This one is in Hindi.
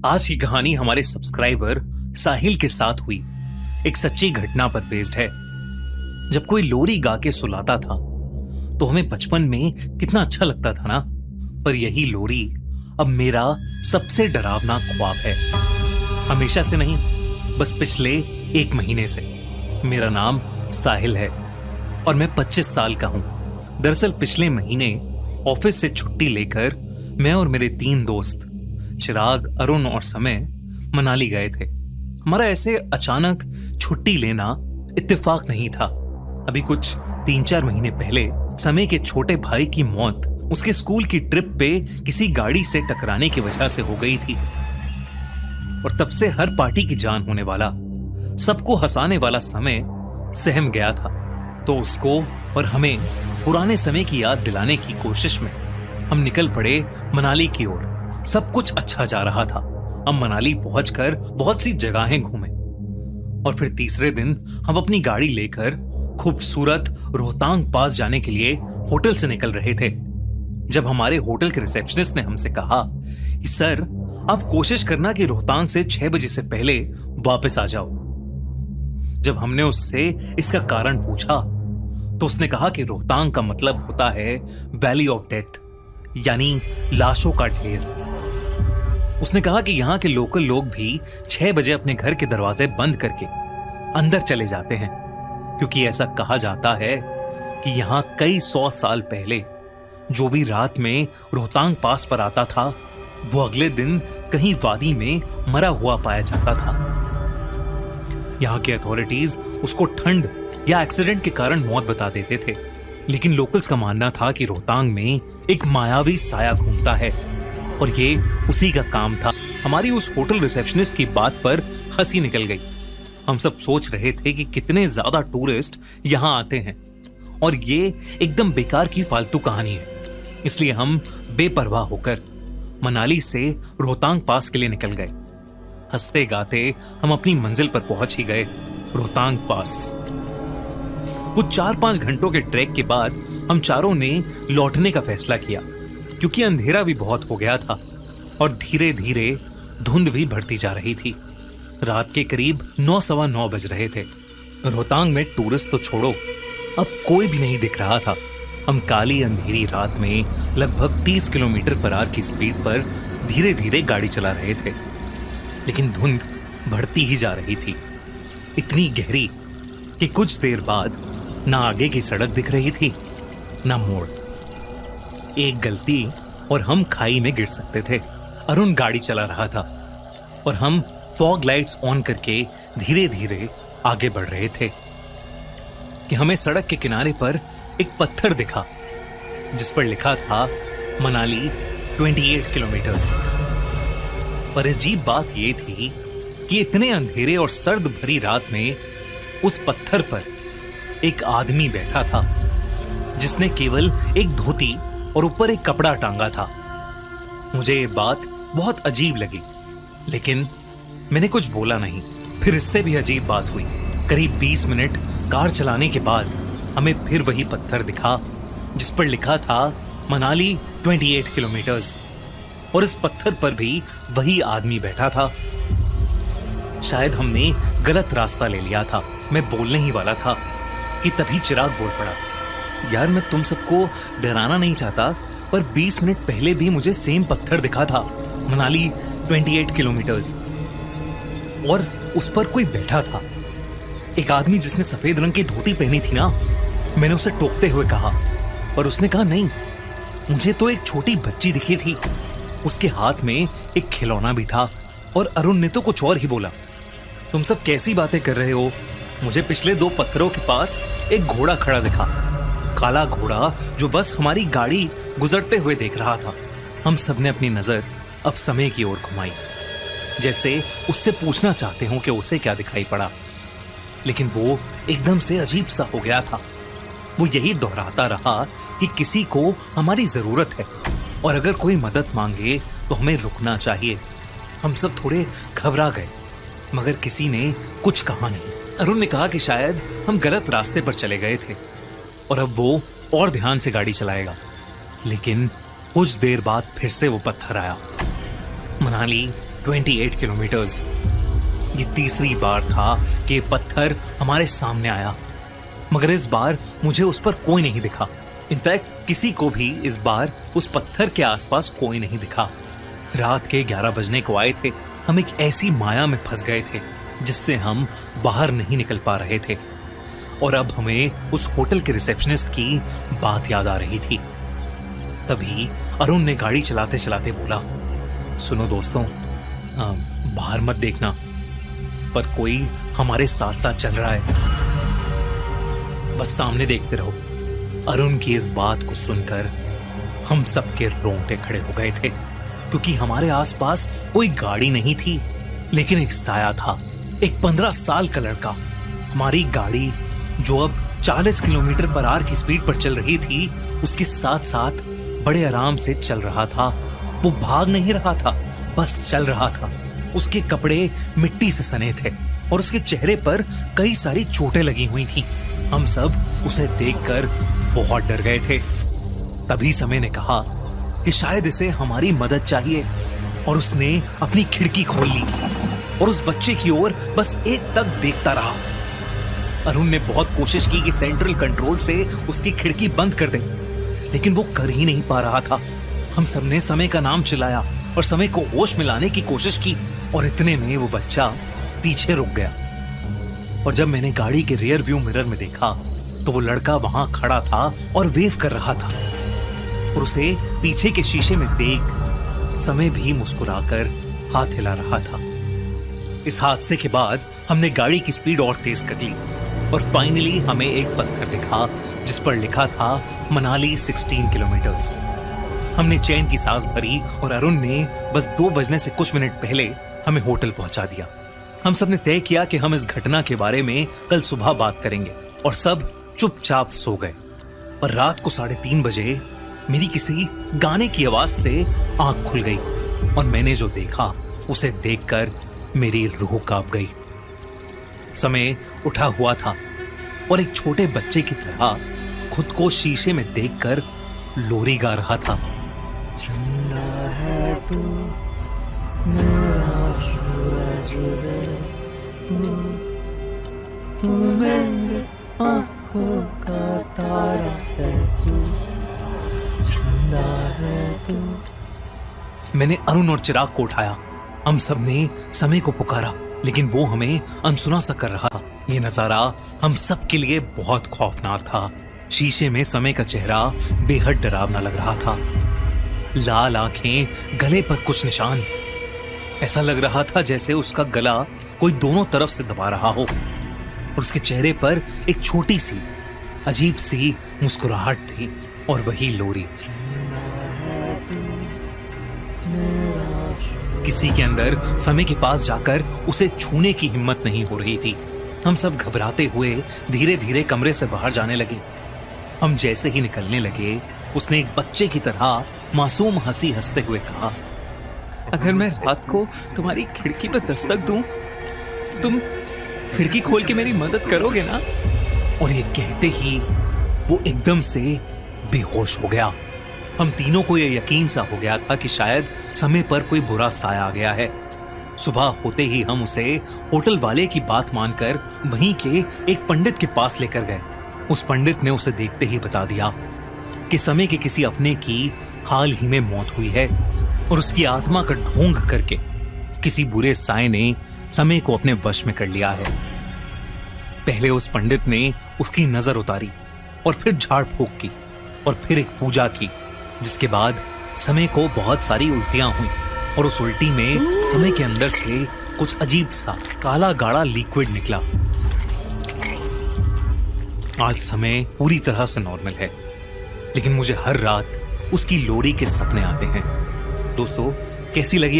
आज की कहानी हमारे सब्सक्राइबर साहिल के साथ हुई एक सच्ची घटना पर बेस्ड है। जब कोई लोरी गा के सुलाता था तो हमें बचपन में कितना अच्छा लगता था ना। पर यही लोरी अब मेरा सबसे डरावना ख्वाब है। हमेशा से नहीं, बस पिछले 1 महीने से। मेरा नाम साहिल है और मैं 25 साल का हूं। दरअसल पिछले महीने ऑफिस से छुट्टी लेकर मैं और मेरे 3 दोस्त चिराग, अरुण और समय मनाली गए थे। हमारा ऐसे अचानक छुट्टी लेना इत्तेफाक नहीं था। अभी कुछ 3-4 महीने पहले समय के छोटे भाई की मौत उसके स्कूल की ट्रिप पे किसी गाड़ी से टकराने की वजह से हो गई थी। और तब से हर पार्टी की जान होने वाला, सबको हंसाने वाला समय सहम गया था। तो उसको और हमें पुराने समय की याद दिलाने की कोशिश में हम निकल पड़े मनाली की ओर। सब कुछ अच्छा जा रहा था। हम मनाली पहुंचकर बहुत सी जगहें घूमे और फिर तीसरे दिन हम अपनी गाड़ी लेकर खूबसूरत रोहतांग पास जाने के लिए होटल से निकल रहे थे। जब हमारे होटल के रिसेप्शनिस्ट ने हमसे कहा कि सर, आप कोशिश करना कि रोहतांग से 6 बजे से पहले वापस आ जाओ। जब हमने उससे इसका कारण पूछा तो उसने कहा कि रोहतांग का मतलब होता है वैली ऑफ डेथ, यानी लाशों का ढेर। उसने कहा कि यहाँ के लोकल लोग भी 6 बजे अपने घर के दरवाजे बंद करके अंदर चले जाते हैं, क्योंकि ऐसा कहा जाता है कि यहाँ कई 100 साल पहले जो भी रात में रोहतांग पास पर आता था वो अगले दिन कहीं वादी में मरा हुआ पाया जाता था। यहाँ के अथॉरिटीज उसको ठंड या एक्सीडेंट के कारण मौत बता देते थे, लेकिन लोकल्स का मानना था कि रोहतांग में एक मायावी साया घूमता है और ये उसी का काम था। हमारी उस होटल रिसेप्शनिस्ट की बात पर हंसी निकल गई। हम सब सोच रहे थे कि कितने ज्यादा टूरिस्ट यहाँ आते हैं और ये एकदम बेकार की फालतू कहानी है। इसलिए हम बेपरवाह होकर मनाली से रोहतांग पास के लिए निकल गए। हंसते गाते हम अपनी मंजिल पर पहुंच ही गए, रोहतांग पास। कुछ 4-5 घंटों के ट्रैक के बाद हम चारों ने लौटने का फैसला किया, क्योंकि अंधेरा भी बहुत हो गया था और धीरे धीरे धुंध भी बढ़ती जा रही थी। रात के करीब 9-9:15 बज रहे थे। रोहतांग में टूरिस्ट तो छोड़ो, अब कोई भी नहीं दिख रहा था। हम काली अंधेरी रात में लगभग 30 किलोमीटर/आवर की स्पीड पर धीरे धीरे गाड़ी चला रहे थे, लेकिन धुंध बढ़ती ही जा रही थी, इतनी गहरी कि कुछ देर बाद ना आगे की सड़क दिख रही थी ना मोड़। एक गलती और हम खाई में गिर सकते थे। अरुण गाड़ी चला रहा था और हम फॉग लाइट्स ऑन करके धीरे धीरे आगे बढ़ रहे थे कि हमें सड़क के किनारे पर एक पत्थर दिखा जिस पर लिखा था मनाली 28 किलोमीटर्स। पर अजीब बात यह थी कि इतने अंधेरे और सर्द भरी रात में उस पत्थर पर एक आदमी बैठा था जिसने केवल एक धोती और ऊपर एक कपड़ा टांगा था। मुझे ये बात बहुत अजीब लगी, लेकिन मैंने कुछ बोला नहीं। फिर इससे भी अजीब बात हुई। करीब 20 मिनट कार चलाने के बाद हमें फिर वही पत्थर दिखा जिस पर लिखा था मनाली 28 किलोमीटर्स, और इस पत्थर पर भी वही आदमी बैठा था। शायद हमने गलत रास्ता ले लिया था। मैं बोलने ही वाला था कि तभी चिराग बोल पड़ा, यार मैं तुम सबको डराना नहीं चाहता, पर 20 मिनट पहले भी मुझे सेम पत्थर दिखा था, मनाली 28 किलोमीटर्स, और उस पर कोई बैठा था, एक आदमी जिसने सफेद रंग की धोती पहनी थी ना। मैंने उसे टोकते हुए कहा, पर उसने कहा नहीं, मुझे तो एक छोटी बच्ची दिखी थी, उसके हाथ में एक खिलौना भी था। और अरुण ने तो कुछ और ही बोला, तुम सब कैसी बातें कर रहे हो, मुझे पिछले 2 पत्थरों के पास एक घोड़ा खड़ा दिखा, काला घोड़ा जो बस हमारी गाड़ी गुजरते हुए देख रहा था। हम सबने अपनी नजर अब समय की ओर घुमाई, जैसे उससे पूछना चाहते हो कि उसे क्या दिखाई पड़ा, लेकिन वो एकदम से अजीब सा हो गया था। वो यही दोहराता रहा कि किसी को हमारी जरूरत है और अगर कोई मदद मांगे तो हमें रुकना चाहिए। हम सब थोड़े घबरा गए, मगर किसी ने कुछ कहा नहीं। अरुण ने कहा कि शायद हम गलत रास्ते पर चले गए थे और अब वो और ध्यान से गाड़ी चलाएगा। लेकिन कुछ देर बाद फिर से वो पत्थर आया, मनाली 28 किलोमीटर्स। ये तीसरी बार था कि ये पत्थर हमारे सामने आया, मगर इस बार मुझे उस पर कोई नहीं दिखा। इनफैक्ट किसी को भी इस बार उस पत्थर के आसपास कोई नहीं दिखा। रात के 11 बजने को आए थे। हम एक ऐसी माया में फंस गए थे जिससे हम बाहर नहीं निकल पा रहे थे। और अब हमें उस होटल के रिसेप्शनिस्ट की बात याद आ रही थी। तभी अरुण ने गाड़ी चलाते चलाते बोला, सुनो दोस्तों, बाहर मत देखना, पर कोई हमारे साथ साथ चल रहा है, बस सामने देखते रहो। अरुण की इस बात को सुनकर हम सबके रोंगटे खड़े हो गए थे, क्योंकि हमारे आसपास कोई गाड़ी नहीं थी, लेकिन एक साया था। एक 15 साल का लड़का हमारी गाड़ी, जो अब 40 किलोमीटर पर आवर की स्पीड पर चल रही थी, उसके साथ साथ बड़े आराम से चल रहा था। वो भाग नहीं रहा था, बस चल रहा था। उसके कपड़े मिट्टी से सने थे और उसके चेहरे पर कई सारी चोटें लगी हुई थीं। हम सब उसे देखकर बहुत डर गए थे। तभी समय ने कहा कि शायद इसे हमारी मदद चाहिए, और उसने अपनी खिड़की खोल ली और उस बच्चे की ओर बस एक तक देखता रहा। अरुण ने बहुत कोशिश की कि सेंट्रल कंट्रोल से उसकी खिड़की बंद कर दे, लेकिन वो कर ही नहीं पा रहा था। हम सबने समय का नाम चिल्लाया और समय को होश में लाने की कोशिश की, और इतने में वो बच्चा पीछे रुक गया। और जब मैंने गाड़ी के रियर व्यू मिरर में देखा तो वो लड़का वहां खड़ा था और वेव कर रहा था, और उसे पीछे के शीशे में देख समय भी मुस्कुराकर हाथ हिला रहा था। इस हादसे के बाद हमने गाड़ी की स्पीड और तेज कर ली, और फाइनली हमें एक पत्थर दिखा जिस पर लिखा था मनाली 16 किलोमीटर्स। हमने चैन की सांस भरी और अरुण ने बस 2 बजने से कुछ मिनट पहले हमें होटल पहुंचा दिया। हम सब ने तय किया कि हम इस घटना के बारे में कल सुबह बात करेंगे, और सब चुपचाप सो गए। और रात को 3:30 बजे मेरी किसी गाने की आवाज से आंख खुल गई, और मैंने जो देखा उसे देखकर मेरी रूह कांप गई। समय उठा हुआ था और एक छोटे बच्चे की तरह खुद को शीशे में देखकर लोरी गा रहा था। जिंदा है तू, मेरा सूरज है तू मेरे आँखों का तारा है तू, जिंदा है तू। मैंने अरुण और चिराग को उठाया। हम सब ने समय को पुकारा, लेकिन वो हमें अनसुना सा कर रहा था। ये नजारा हम सब के लिए बहुत खौफनाक था। शीशे में समय का चेहरा बेहद डरावना लग रहा था। लाल आंखें, गले पर कुछ निशान। ऐसा लग रहा था जैसे उसका गला कोई दोनों तरफ से दबा रहा हो, और उसके चेहरे पर एक छोटी सी अजीब सी मुस्कुराहट थी, और वही लोरी। किसी के अंदर समय के पास जाकर उसे छूने की हिम्मत नहीं हो रही थी। हम सब घबराते हुए धीरे धीरे कमरे से बाहर जाने लगे। हम जैसे ही निकलने लगे, उसने एक बच्चे की तरह मासूम हंसी हंसते हुए कहा, अगर मैं रात को तुम्हारी खिड़की पर दस्तक दूं तो तुम खिड़की खोल के मेरी मदद करोगे ना? और ये कहते ही वो एकदम से बेहोश हो गया। हम तीनों को यह यकीन सा हो गया था कि शायद समय पर कोई बुरा साया आ गया है। सुबह होते ही हम उसे होटल वाले की बात मानकर वहीं के एक पंडित के पास लेकर गए। उस पंडित ने उसे देखते ही बता दिया कि समय के किसी अपने की हाल ही में मौत हुई है, और उसकी आत्मा का ढोंग करके किसी बुरे साए ने समय को अपने वश में कर लिया है। पहले उस पंडित ने उसकी नजर उतारी, और फिर झाड़ फूंक की, और फिर एक पूजा की, जिसके बाद समय को बहुत सारी उल्टियां हुई, और उस उल्टी में समय के अंदर से कुछ अजीब सा काला गाढ़ा लिक्विड निकला। आज समय पूरी तरह से नॉर्मल है, लेकिन मुझे हर रात उसकी लोरी के सपने आते हैं। दोस्तों, कैसी लगी आप